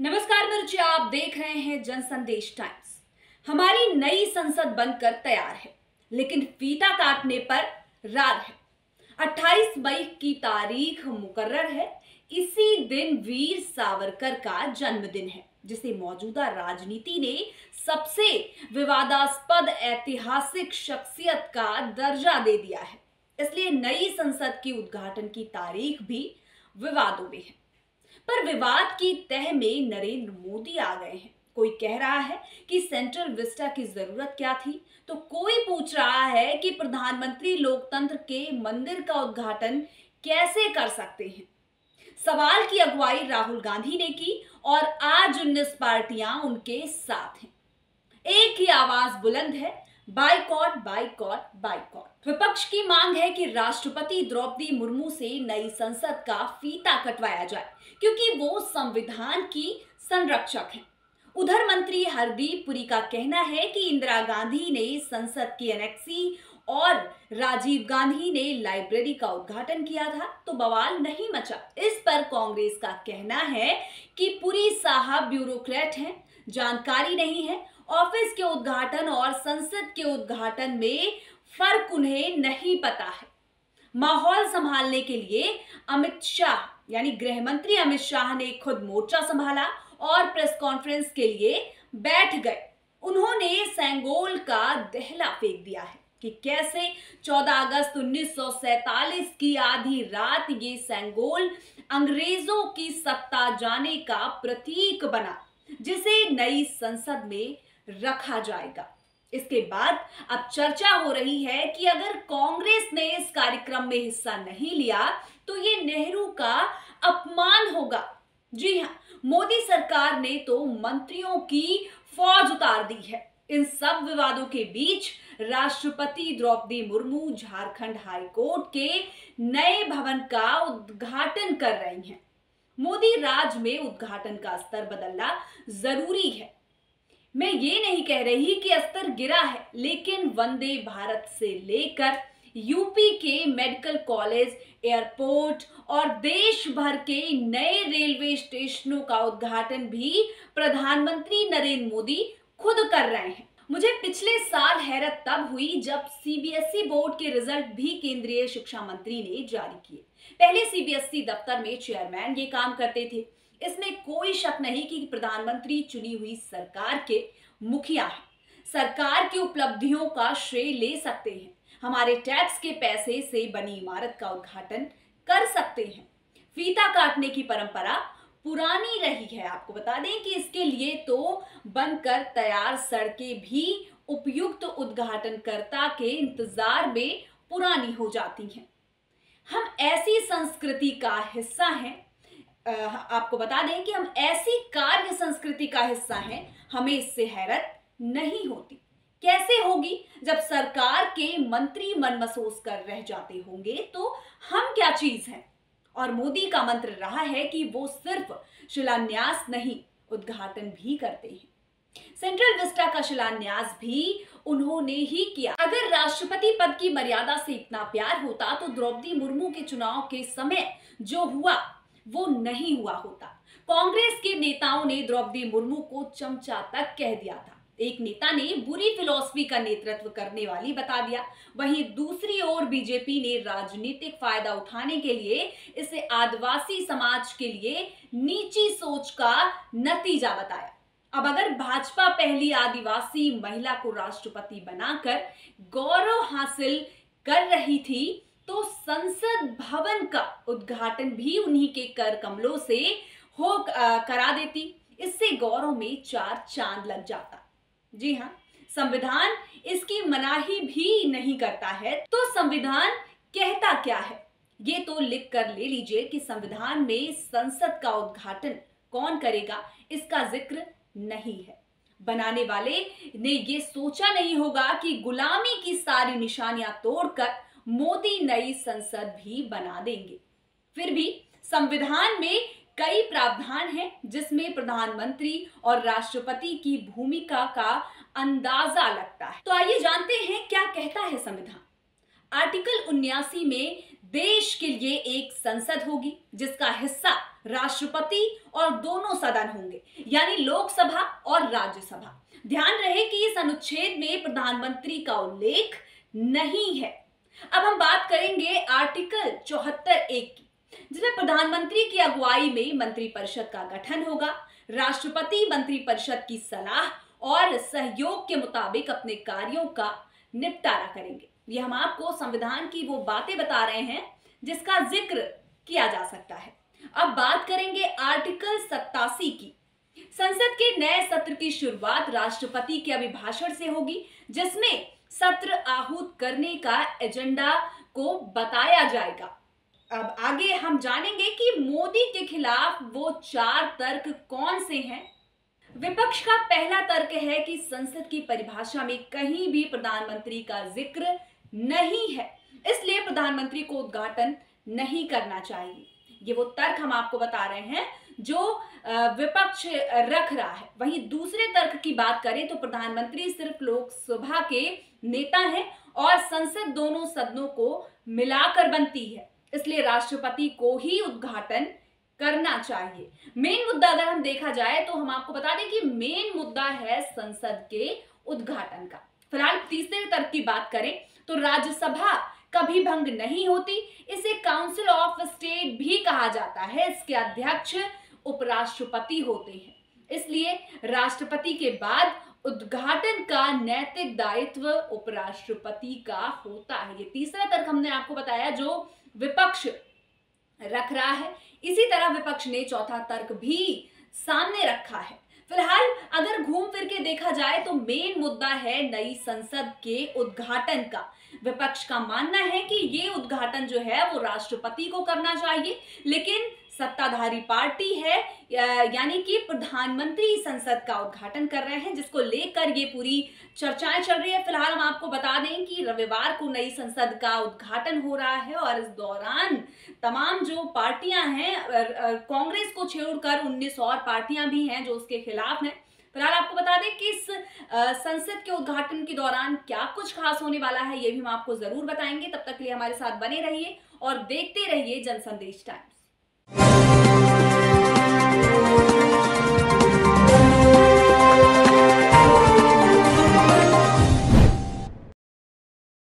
नमस्कार मिर्ची, आप देख रहे हैं जन संदेश टाइम्स। हमारी नई संसद बनकर तैयार है, लेकिन फीता काटने पर रार है। 28 मई की तारीख मुकर्रर है। इसी दिन वीर सावरकर का जन्मदिन है, जिसे मौजूदा राजनीति ने सबसे विवादास्पद ऐतिहासिक शख्सियत का दर्जा दे दिया है। इसलिए नई संसद की उद्घाटन की तारीख भी विवादों में है। पर विवाद की तह में नरेंद्र मोदी आ गए हैं। कोई कह रहा है कि सेंट्रल विस्टा की जरूरत क्या थी, तो कोई पूछ रहा है कि प्रधानमंत्री लोकतंत्र के मंदिर का उद्घाटन कैसे कर सकते हैं। सवाल की अगुवाई राहुल गांधी ने की और आज 19 पार्टियां उनके साथ हैं। एक ही आवाज बुलंद है, बाइकॉट बाइकॉट बाइकॉट। विपक्ष की मांग है कि राष्ट्रपति द्रौपदी मुर्मू से नई संसद का फीता कटवाया जाए, क्योंकि वो संविधान की संरक्षक हैं। उधर मंत्री हरदीप पुरी का कहना है कि इंदिरा गांधी ने संसद की एनेक्सी और राजीव गांधी ने लाइब्रेरी का उद्घाटन किया था, तो बवाल नहीं मचा। इस पर कांग्रेस का कहना है कि पुरी साहब ब्यूरोक्रेट हैं, जानकारी नहीं है। ऑफिस के उद्घाटन और संसद के उद्घाटन में फर्क उन्हें नहीं पता है। माहौल संभालने के लिए अमित शाह यानी गृह मंत्री अमित शाह ने खुद मोर्चा संभाला और प्रेस कॉन्फ्रेंस के लिए बैठ गए। उन्होंने सेंगोल का दहला फेंक दिया है कि कैसे 14 अगस्त 1947 की आधी रात ये सेंगोल अंग्रेजों की सत्ता जाने का प्रतीक बना, जिसे नई संसद में रखा जाएगा। इसके बाद अब चर्चा हो रही है कि अगर कांग्रेस ने इस कार्यक्रम में हिस्सा नहीं लिया तो ये नेहरू का अपमान होगा। जी हां, मोदी सरकार ने तो मंत्रियों की फौज उतार दी है। इन सब विवादों के बीच राष्ट्रपति द्रौपदी मुर्मू झारखंड हाई कोर्ट के नए भवन का उद्घाटन कर रही हैं। मोदी राज में उद्घाटन का स्तर बदलना जरूरी है। मैं ये नहीं कह रही कि स्तर गिरा है, लेकिन वंदे भारत से लेकर यूपी के मेडिकल कॉलेज, एयरपोर्ट और देश भर के नए रेलवे स्टेशनों का उद्घाटन भी प्रधानमंत्री नरेंद्र मोदी खुद कर रहे हैं। मुझे पिछले साल हैरत तब हुई जब सीबीएसई बोर्ड के रिजल्ट भी केंद्रीय शिक्षा मंत्री ने जारी किए। पहले सीबीएसई दफ्तर में चेयरमैन ये काम करते थे। इसमें कोई शक नहीं कि प्रधानमंत्री चुनी हुई सरकार के मुखिया हैं। सरकार की उपलब्धियों का श्रेय ले सकते हैं, हमारे टैक्स के पैसे से बनी इमारत का उद्घाटन कर सकते हैं। फीता काटने की परंपरा पुरानी रही है। आपको बता दें कि इसके लिए तो बनकर तैयार सड़कें भी उपयुक्त उद्घाटनकर्ता के इंतजार में पुरानी हो जाती हैं। हम ऐसी संस्कृति का हिस्सा हैं। आपको बता दें कि हम ऐसी कार्य संस्कृति का हिस्सा हैं, हमें इससे हैरत नहीं होती। कैसे होगी जब सरकार के मंत्री मनमसोस कर रह जाते होंगे, तो हम क्या चीज हैं। और मोदी का मंत्र रहा है कि वो सिर्फ शिलान्यास नहीं, उद्घाटन भी करते हैं। सेंट्रल विस्टा का शिलान्यास भी उन्होंने ही किया। अगर राष्ट्रपति पद की मर्यादा से इतना प्यार होता तो द्रौपदी मुर्मू के चुनाव के समय जो हुआ वो नहीं हुआ होता। कांग्रेस के नेताओं ने द्रौपदी मुर्मू को चमचा तक कह दिया था। एक नेता ने बुरी फिलॉसफी का नेतृत्व करने वाली बता दिया। वहीं दूसरी ओर बीजेपी ने राजनीतिक फायदा उठाने के लिए इसे आदिवासी समाज के लिए नीची सोच का नतीजा बताया। अब अगर भाजपा पहली आदिवासी महिला को राष्ट्रपति बनाकर गौरव हासिल कर रही थी, तो संसद भवन का उद्घाटन भी उन्हीं के कर कमलों से करा देती। इससे गौरव में 4 चांद लग जाता। जी हां, संविधान इसकी मनाही भी नहीं करता है। तो संविधान कहता क्या है, ये तो लिख कर ले लीजिए कि संविधान में संसद का उद्घाटन कौन करेगा, इसका जिक्र नहीं है। बनाने वाले ने ये सोचा नहीं होगा कि गुलामी की सारी निशानियां तोड़कर मोदी नई संसद भी बना देंगे। फिर भी संविधान में कई प्रावधान हैं जिसमें प्रधानमंत्री और राष्ट्रपति की भूमिका का अंदाजा लगता है। तो आइए जानते हैं क्या कहता है संविधान। आर्टिकल 79 में देश के लिए एक संसद होगी जिसका हिस्सा राष्ट्रपति और दोनों सदन होंगे, यानी लोकसभा और राज्यसभा। ध्यान रहे कि इस अनुच्छेद में प्रधानमंत्री का उल्लेख नहीं है। अब हम बात करेंगे आर्टिकल 74(1) की, जिसमें प्रधानमंत्री की अगुवाई में मंत्रिपरिषद का गठन होगा। राष्ट्रपति मंत्रिपरिषद की सलाह और सहयोग के मुताबिक अपने कार्यों का निपटारा करेंगे। ये हम आपको संविधान की वो बातें बता रहे हैं जिसका जिक्र किया जा सकता है। अब बात करेंगे आर्टिकल 87 की। संसद के नए सत्र की शुरुआत राष्ट्रपति के अभिभाषण से होगी, जिसमें सत्र आहूत करने का एजेंडा को बताया जाएगा। अब आगे हम जानेंगे कि मोदी के खिलाफ वो 4 तर्क कौन से हैं। विपक्ष का पहला तर्क है कि संसद की परिभाषा में कहीं भी प्रधानमंत्री का जिक्र नहीं है, इसलिए प्रधानमंत्री को उद्घाटन नहीं करना चाहिए। ये वो तर्क हम आपको बता रहे हैं जो विपक्ष रख रहा है। वहीं दूसरे तर्क की बात करें तो प्रधानमंत्री सिर्फ लोकसभा के नेता हैं और संसद दोनों सदनों को मिलाकर बनती है, इसलिए राष्ट्रपति को ही उद्घाटन करना चाहिए। मेन मुद्दा अगर हम देखा जाए तो हम आपको बता दें कि मेन मुद्दा है संसद के उद्घाटन का। फिलहाल तीसरे तर्क की बात करें तो राज्यसभा कभी भंग नहीं होती, इसे काउंसिल ऑफ स्टेट भी कहा जाता है। इसके अध्यक्ष उपराष्ट्रपति होते हैं, इसलिए राष्ट्रपति के बाद उद्घाटन का नैतिक दायित्व उपराष्ट्रपति का होता है। ये तीसरा तर्क हमने आपको बताया जो विपक्ष रख रहा है। इसी तरह विपक्ष ने चौथा तर्क भी सामने रखा है। फिलहाल अगर घूम फिर के देखा जाए तो मेन मुद्दा है नई संसद के उद्घाटन का। विपक्ष का मानना है कि ये उद्घाटन जो है वो राष्ट्रपति को करना चाहिए, लेकिन सत्ताधारी पार्टी है यानी कि प्रधानमंत्री संसद का उद्घाटन कर रहे हैं, जिसको लेकर ये पूरी चर्चाएं चल रही है। फिलहाल हम आपको बता दें कि रविवार को नई संसद का उद्घाटन हो रहा है और इस दौरान तमाम जो पार्टियां हैं, कांग्रेस को छोड़कर 19 और पार्टियां भी हैं जो उसके खिलाफ हैं। फिलहाल आपको बता दें कि इस संसद के उद्घाटन के दौरान क्या कुछ खास होने वाला है, ये भी हम आपको जरूर बताएंगे। तब तक के लिए हमारे साथ बने रहिए और देखते रहिए जनसंदेश टाइम्स।